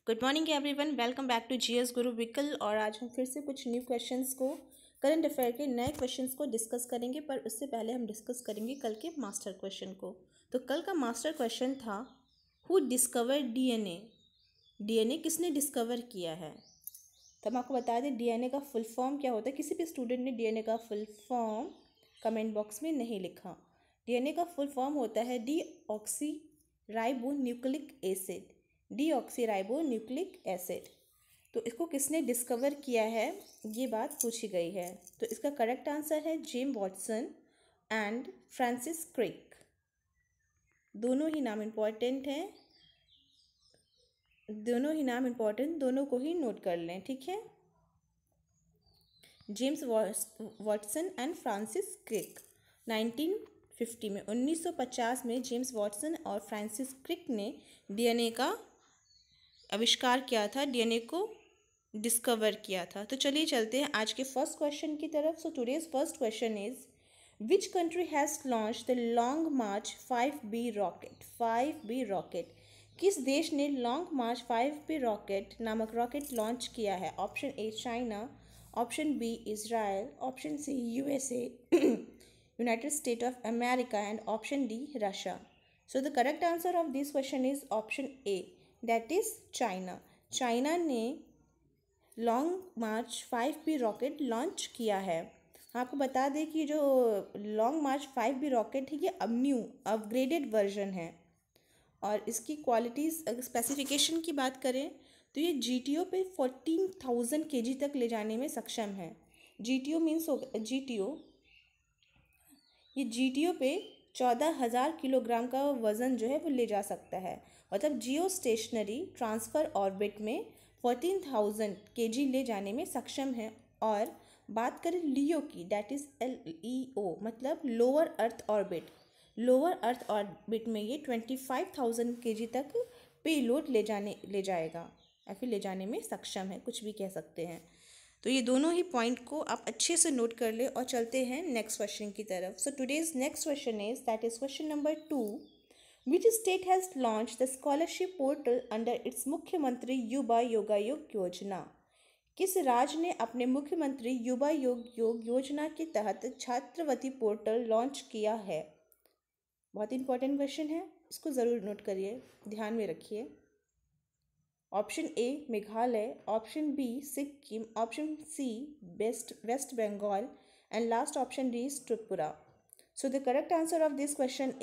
Good morning everyone, welcome back to GS Guru Vikal. और आज हम फिर से कुछ न्यू क्वेश्चंस को, करंट अफेयर के नए क्वेश्चंस को डिस्कस करेंगे। पर उससे पहले हम डिस्कस करेंगे कल के मास्टर क्वेश्चन को। तो कल का मास्टर क्वेश्चन था, हु डिस्कवर डीएनए। डीएनए किसने डिस्कवर किया है? तो हम आपको बता दें डीएनए का फुल फॉर्म क्या होता है। किसी भी स्टूडेंट ने डीएनए का फुल फॉर्म कमेंट बॉक्स में नहीं लिखा। डीएनए का फुल फॉर्म होता है deoxy nucleic acid. Deoxyribo nucleic acid. तो इसको किसने डिस्कवर किया है, ये बात पूछी गई है। तो इसका करेक्ट आंसर है James Watson and Francis Crick. दोनों ही नाम इम्पॉर्टेंट हैं, दोनों को ही नोट कर लें, ठीक है। James Watson and Francis Crick 1950 में 1950 में जेम्स वाटसन और फ्रांसिस क्रिक ने डीएनए का आविष्कार किया था, डीएनए को डिस्कवर किया था। तो चलिए चलते हैं आज के फर्स्ट क्वेश्चन की तरफ। So today's first question is, which country has launch the Long March 5B rocket. 5B rocket, किस देश ने लॉन्ग मार्च 5B रॉकेट नामक रॉकेट लॉन्च किया है? Option A China, option B Israel, option C USA United State of America and option D Russia. So the correct answer of this question is option A, that is China. China ने Long March 5B rocket launch किया है। आपको बता दें कि जो long March 5B rocket है ये अब न्यू अपग्रेडेड वर्जन है। और इसकी क्वालिटीज़ स्पेसिफिकेशन की बात करें तो ये जीटीओ पे 14,000 kg तक ले जाने में सक्षम है। जीटीओ मीन्स ये जीटीओ पे 14,000 किलोग्राम का वज़न जो है वो ले जा सकता है। मतलब जियो स्टेशनरी ट्रांसफ़र ऑर्बिट में 14,000 kg ले जाने में सक्षम है। और बात करें लियो की, दैट इज़ LEO, मतलब lower earth orbit. Lower earth orbit में ये 25,000 kg तक पेलोड ले जाएगा या फिर ले जाने में सक्षम है, कुछ भी कह सकते हैं। तो ये दोनों ही पॉइंट को आप अच्छे से नोट कर ले। और चलते हैं नेक्स्ट क्वेश्चन की तरफ। So today's next question is, that is question number 2, which state has launch the scholarship portal under its मुख्यमंत्री युवा योगायोग योजना। किस राज्य ने अपने मुख्यमंत्री युवा योग योजना के तहत छात्रवृत्ति पोर्टल लॉन्च किया है? बहुत इंपॉर्टेंट क्वेश्चन है, इसको ज़रूर नोट करिए, ध्यान में रखिए। Option A Meghalaya, option B Sikkim, option C West Bengal and last option D is Tripura. So the correct answer of this question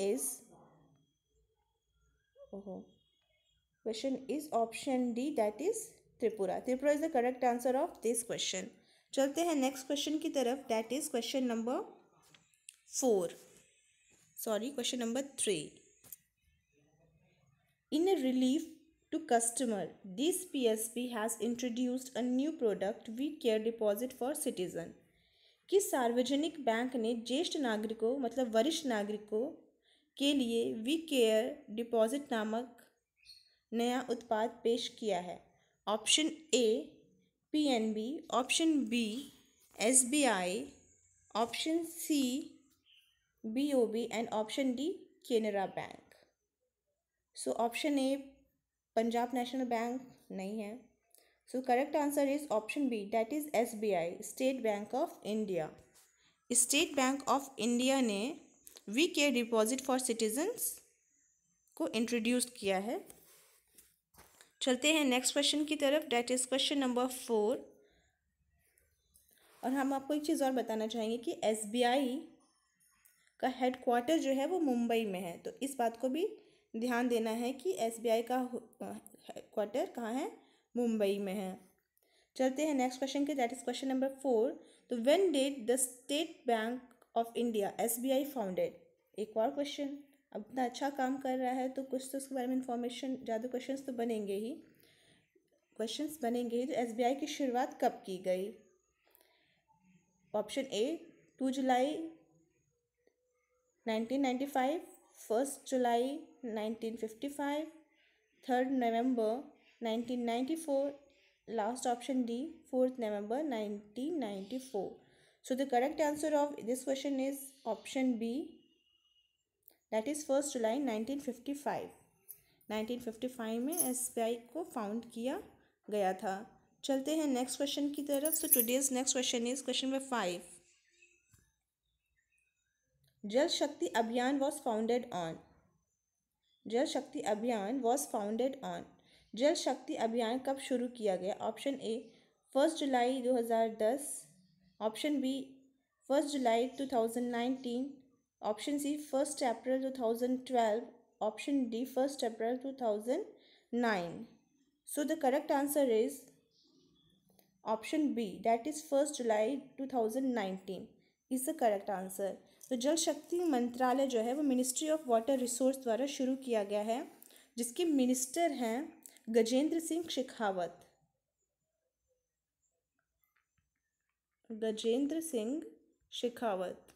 is option D, that is Tripura. Tripura is the correct answer of this question. चलते हैं next question की तरफ, that is question number 3. In a relief to customer, this PSB has introduced a new product, We Care Deposit for Citizen. किस सार्वजनिक bank ने ज्येष्ठ नागरिकों मतलब वरिष्ठ नागरिकों के लिए वी केयर डिपॉजिट नामक नया उत्पाद पेश किया है? Option A PNB, option B SBI, option C BOB and option D Canara bank. So option A Punjab national bank नहीं है। So correct answer is option B, that is SBI, state bank of India. State bank of India ने we care deposit for citizens को introduce किया है। चलते हैं next question की तरफ, दैट इज क्वेश्चन नंबर 4। और हम आपको एक चीज़ और बताना चाहेंगे कि SBI का हेडक्वार्टर जो है वो मुंबई में है। तो इस बात को भी ध्यान देना है कि SBI का हेडक्वार्टर कहाँ है? मुंबई में है। चलते हैं नेक्स्ट क्वेश्चन के, दैट इज क्वेश्चन नंबर 4। तो when did the state bank of India SBI founded? एक और क्वेश्चन, अब इतना अच्छा काम कर रहा है तो कुछ तो उसके बारे में इंफॉर्मेशन, ज़्यादा क्वेश्चंस तो बनेंगे ही। तो SBI की शुरुआत कब की गई? Option A 2 July 1995, 1 July 1955, 3 November 1994, last option D 4 November 1994। So the correct answer of this question is option B, that is 1 July 1955। 1955 में SBI को फाउंड किया गया था। चलते हैं नेक्स्ट क्वेश्चन की तरफ। So today's next question is question number 5। जल शक्ति अभियान वॉज फाउंडेड ऑन। जल शक्ति अभियान वॉज फाउंडेड ऑन। जल शक्ति अभियान कब शुरू किया गया? Option A 1 July 2010, option B 1 July 2019, option C 1 April 2012, option D 1 April 2009। So the correct answer is option B, that is 1 July 2019 is the correct answer. तो जल शक्ति मंत्रालय जो है वो मिनिस्ट्री ऑफ वाटर रिसोर्स द्वारा शुरू किया गया है, जिसके मिनिस्टर हैं गजेंद्र सिंह शेखावत। गजेंद्र सिंह शेखावत,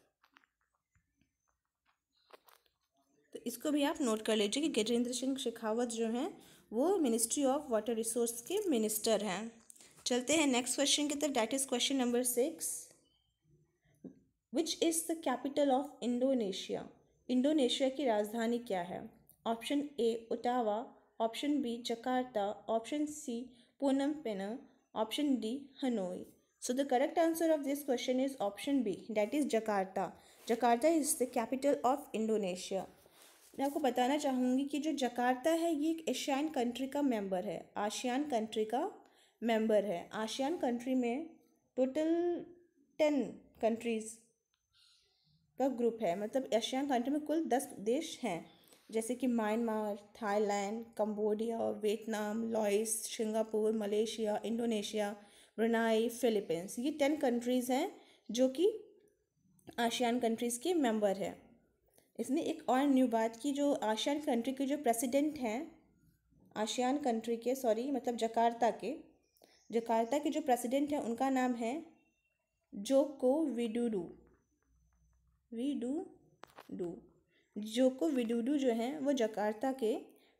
तो इसको भी आप नोट कर लीजिए कि गजेंद्र सिंह शेखावत जो हैं वो मिनिस्ट्री ऑफ वाटर रिसोर्स के मिनिस्टर हैं। चलते हैं नेक्स्ट क्वेश्चन की तरफ, that is question number 6। Which is the capital of Indonesia? Indonesia की राजधानी क्या है? Option A Ottawa, option B Jakarta, option C Phnom Penh, option D Hanoi. So the correct answer of this question is option B, that is Jakarta. Jakarta is the capital of Indonesia. मैं आपको बताना चाहूँगी कि जो Jakarta है ये एक ASEAN country का मेंबर है, आसियान कंट्री का मेंबर है। आसियान कंट्री में टोटल 10 कंट्रीज़ का ग्रुप है, मतलब एशियन कंट्री में कुल 10 देश हैं, जैसे कि Myanmar, Thailand, Cambodia, Vietnam, Laos, Singapore, Malaysia, Indonesia, Brunei, Philippines. ये 10 कंट्रीज़ हैं जो कि आसियान कंट्रीज़ के मेंबर है। इसने एक और न्यू बात की, जो आसियान कंट्री के जो प्रेसिडेंट हैं, आसियान कंट्री के मतलब जकार्ता के जो प्रेसिडेंट हैं उनका नाम है जोको विडोडो जो हैं वो जकार्ता के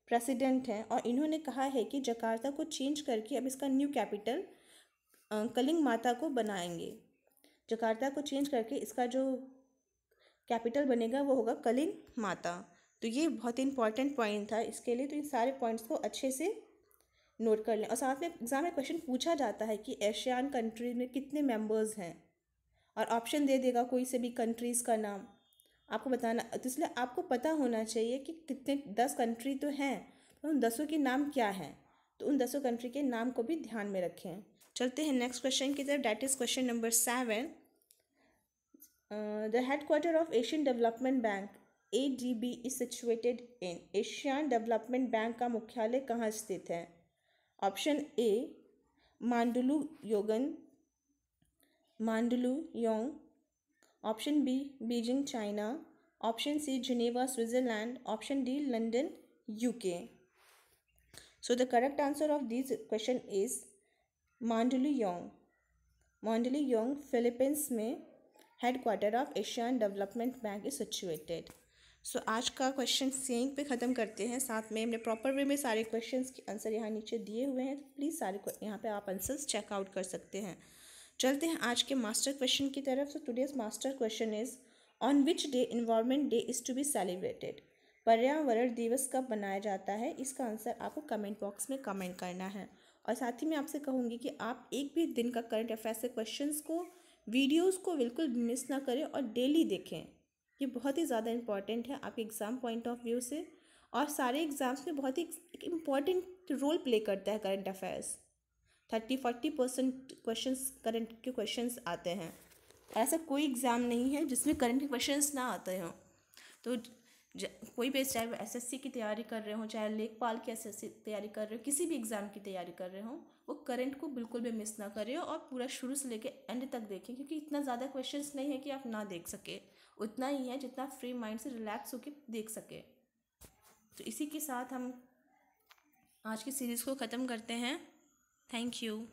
प्रेसिडेंट हैं, और इन्होंने कहा है कि जकार्ता को चेंज करके अब इसका न्यू कैपिटल कलिंग माता को बनाएंगे। जकार्ता को चेंज करके इसका जो कैपिटल बनेगा वो होगा कलिंग माता। तो ये बहुत ही इंपॉर्टेंट पॉइंट था इसके लिए, तो इन सारे पॉइंट्स को अच्छे से नोट कर लें। और साथ में एग्जाम में क्वेश्चन पूछा जाता है कि एशियान कंट्री में कितने मेंबर्स हैं, और ऑप्शन दे देगा कोई से भी कंट्रीज़ का नाम आपको बताना, तो इसलिए आपको पता होना चाहिए कि कितने 10 कंट्री तो हैं, तो उन 10 के नाम क्या हैं, तो उन 10 कंट्री के नाम को भी ध्यान में रखें। चलते हैं नेक्स्ट क्वेश्चन की तरफ, that is question number 7। The headquarter of Asian development bank ADB is situated in. Asian development bank का मुख्यालय कहाँ स्थित है? Option A Mandaluyong, option B Beijing China, option C Geneva Switzerland, option D London UK। So the correct answer of this question is Mandaluyong Philippines में headquarter of Asian development bank is situated. So आज का question यहीं पे ख़त्म करते हैं। साथ में हमने प्रॉपर वे में सारे क्वेश्चंस के आंसर यहाँ नीचे दिए हुए हैं, तो प्लीज़ सारे यहाँ पे आप आंसर्स चेकआउट कर सकते हैं। चलते हैं आज के मास्टर क्वेश्चन की तरफ। So today's master question is on which day environment day is to be celebrated. पर्यावरण दिवस कब मनाया जाता है? इसका आंसर आपको कमेंट बॉक्स में कमेंट करना है। और साथ ही मैं आपसे कहूँगी कि आप एक भी दिन का करंट अफेयर्स के क्वेश्चंस को, वीडियोज़ को बिल्कुल मिस ना करें और डेली देखें। ये बहुत ही ज़्यादा इंपॉर्टेंट है आपके एग्ज़ाम पॉइंट ऑफ व्यू से, और सारे एग्ज़ाम्स में बहुत ही एक इम्पॉर्टेंट रोल प्ले करता है करंट अफेयर्स। 30-40% क्वेश्चंस करंट के क्वेश्चंस आते हैं, और ऐसा कोई एग्ज़ाम नहीं है जिसमें करंट के क्वेश्चंस ना आते हों। तो कोई भी, चाहे वो SSC की तैयारी कर रहे हो, चाहे लेखपाल की SSC तैयारी कर रहे हो, किसी भी एग्ज़ाम की तैयारी कर रहे हो, वो करंट को बिल्कुल भी मिस ना करें और पूरा शुरू से लेकर एंड तक देखें, क्योंकि इतना ज़्यादा क्वेश्चंस नहीं है कि आप ना देख सके, उतना ही है जितना फ्री माइंड से रिलैक्स होकर देख सके। तो इसी के साथ हम आज की सीरीज़ को ख़त्म करते हैं। Thank you.